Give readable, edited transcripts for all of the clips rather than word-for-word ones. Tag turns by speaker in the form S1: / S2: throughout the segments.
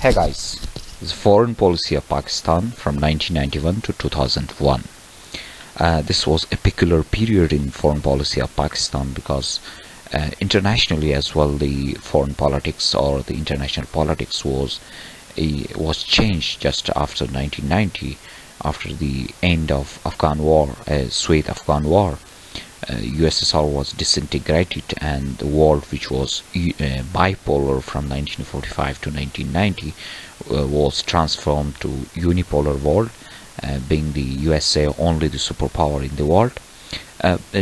S1: Hey guys, this is foreign policy of Pakistan from 1991 to 2001. This was a peculiar period in foreign policy of Pakistan because internationally as well, the foreign politics or the international politics was changed just after 1990, after the end of Afghan War, Suez Afghan War. USSR was disintegrated, and the world, which was bipolar from 1945 to 1990, was transformed to unipolar world, being the USA only the superpower in the world.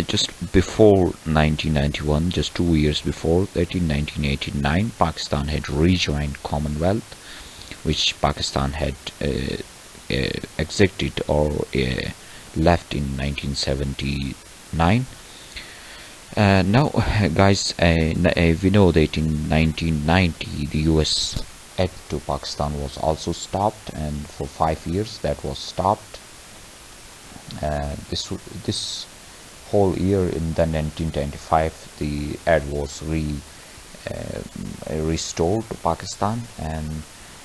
S1: Just before 1991, just 2 years before that, in 1989, Pakistan had rejoined Commonwealth, which Pakistan had exited or left in 1979. Now, guys, we know that in 1990 the US aid to Pakistan was also stopped, and for 5 years that was stopped. This whole year in the 1995 the aid was restored to Pakistan, and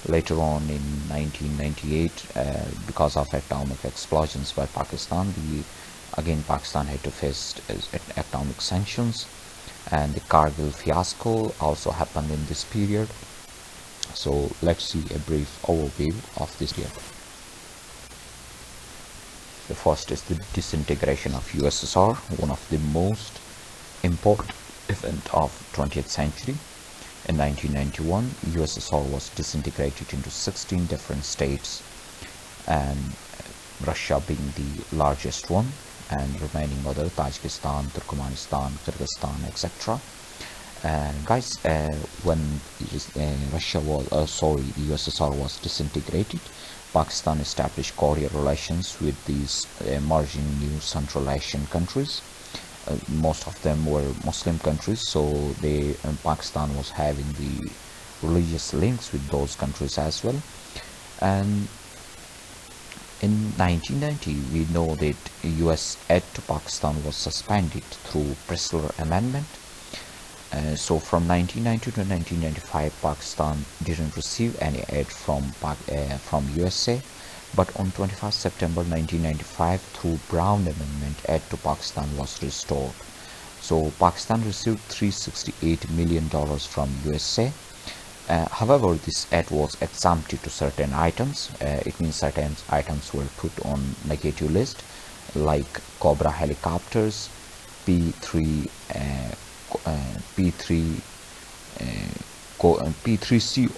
S1: later on in 1998, because of atomic explosions by Pakistan, Pakistan had to face atomic sanctions, and the Kargil fiasco also happened in this period. So let's see a brief overview of this period. The first is the disintegration of USSR, one of the most important event of 20th century. In 1991, USSR was disintegrated into 16 different states, and Russia being the largest one, and remaining other Tajikistan, Turkmenistan, Kyrgyzstan, etc. Guys, when USSR was disintegrated, Pakistan established cordial relations with these emerging new Central Asian countries. Most of them were Muslim countries, so Pakistan was having the religious links with those countries as well. And in 1990, we know that US aid to Pakistan was suspended through Pressler Amendment. So from 1990 to 1995, Pakistan didn't receive any aid from USA. But on 21st September 1995, through Brown Amendment, aid to Pakistan was restored. So Pakistan received $368 million from USA. However, this aid was exempted to certain items. It means certain items were put on negative list, like Cobra helicopters, P3C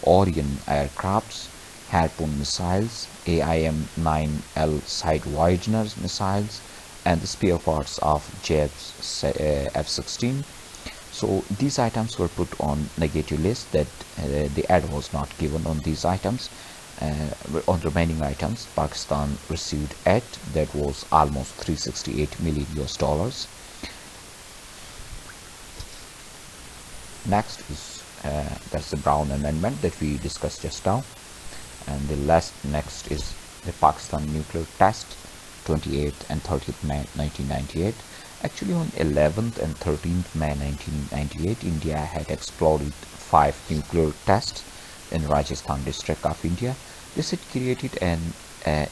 S1: Orion aircrafts, Harpoon missiles, AIM-9L Sidewinder missiles, and the spare parts of JAB's F-16. So these items were put on negative list, that the aid was not given on these items. On the remaining items, Pakistan received aid that was almost $368 million. Next is that's the Brown Amendment that we discussed just now, and next is the Pakistan nuclear test, 28th and 30th May 1998. Actually, on 11th and 13th May 1998, India had exploded 5 nuclear tests in Rajasthan district of India. This had created an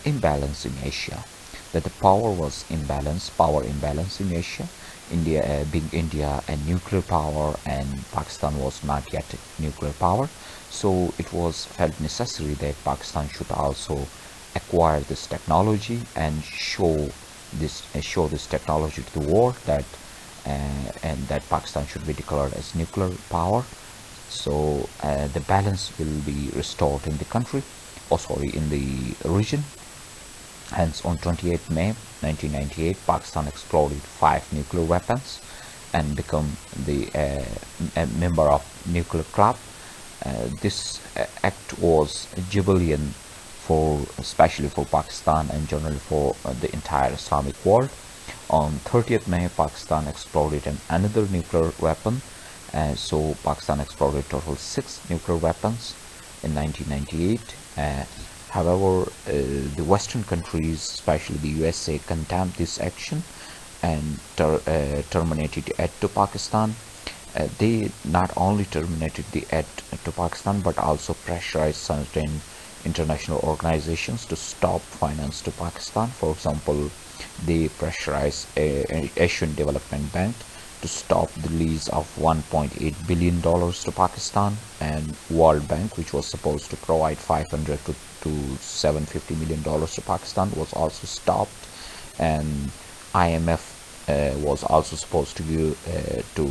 S1: imbalance in Asia, that the power imbalance in Asia. Being India a nuclear power, and Pakistan was not yet a nuclear power, so it was felt necessary that Pakistan should also acquire this technology and show this technology to the world, and that Pakistan should be declared as nuclear power. So the balance will be restored in the country, in the region. Hence, on 28th May 1998, Pakistan exploded 5 nuclear weapons and become a member of nuclear club. This act was jubilant especially for Pakistan and generally for the entire Islamic world. On 30th May, Pakistan exploded another nuclear weapon. So Pakistan exploded total 6 nuclear weapons in 1998. However, the Western countries, especially the USA, condemned this action and terminated aid to Pakistan. They not only terminated the aid to Pakistan but also pressurized certain international organizations to stop finance to Pakistan. For example, they pressurized Asian Development Bank to stop the release of $1.8 billion to Pakistan, and World Bank, which was supposed to provide 500 to $750 million to Pakistan, was also stopped, and IMF was also supposed to give to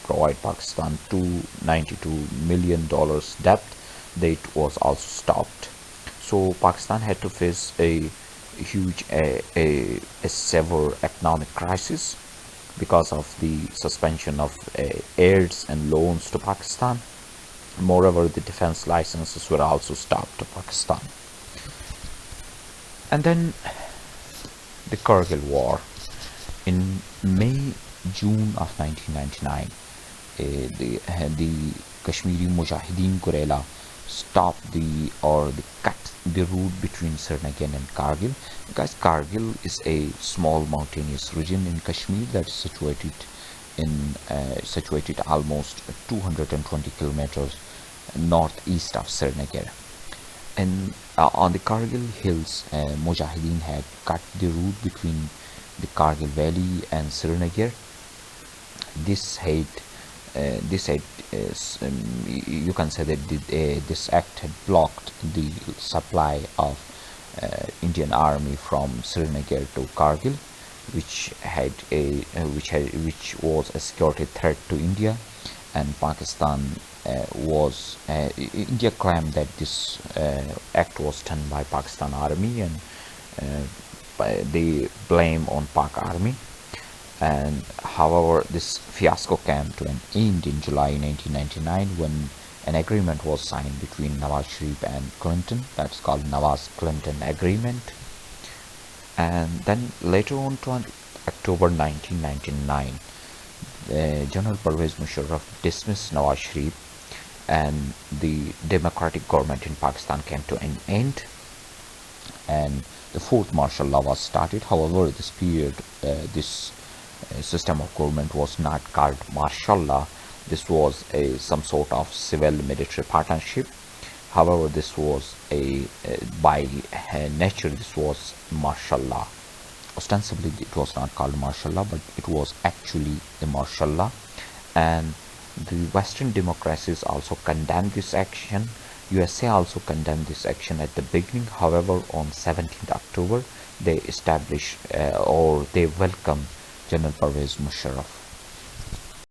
S1: provide Pakistan $292 million debt. That was also stopped. So Pakistan had to face a huge a severe economic crisis because of the suspension of aids and loans to Pakistan. Moreover, the defense licenses were also stopped to Pakistan. And then the Kargil War. In May, June of 1999, the Kashmiri Mujahideen guerrilla stopped the cut the route between Srinagar and Kargil, because Kargil is a small mountainous region in Kashmir that is situated almost 220 kilometers northeast of Srinagar. And on the Kargil hills, Mujahideen had cut the route between the Kargil Valley and Srinagar. This had, you can say that this act had blocked the supply of Indian Army from Srinagar to Kargil, which was a security threat to India, and Pakistan India claimed that this act was done by Pakistan Army, and they blame on Pak Army. And however, this fiasco came to an end in July 1999 when an agreement was signed between Nawaz Sharif and Clinton. That's called Nawaz-Clinton Agreement. And then later on to October 1999, General Pervez Musharraf dismissed Nawaz Sharif, and the democratic government in Pakistan came to an end, and the fourth martial law was started. However, this system of government was not called martial law. This was some sort of civil military partnership. However, this was by nature, this was martial law. Ostensibly it was not called martial law, but it was actually the martial law. And the Western democracies also condemned this action. USA also condemned this action at the beginning. However, on 17th October, they established or they welcomed General Pervez Musharraf.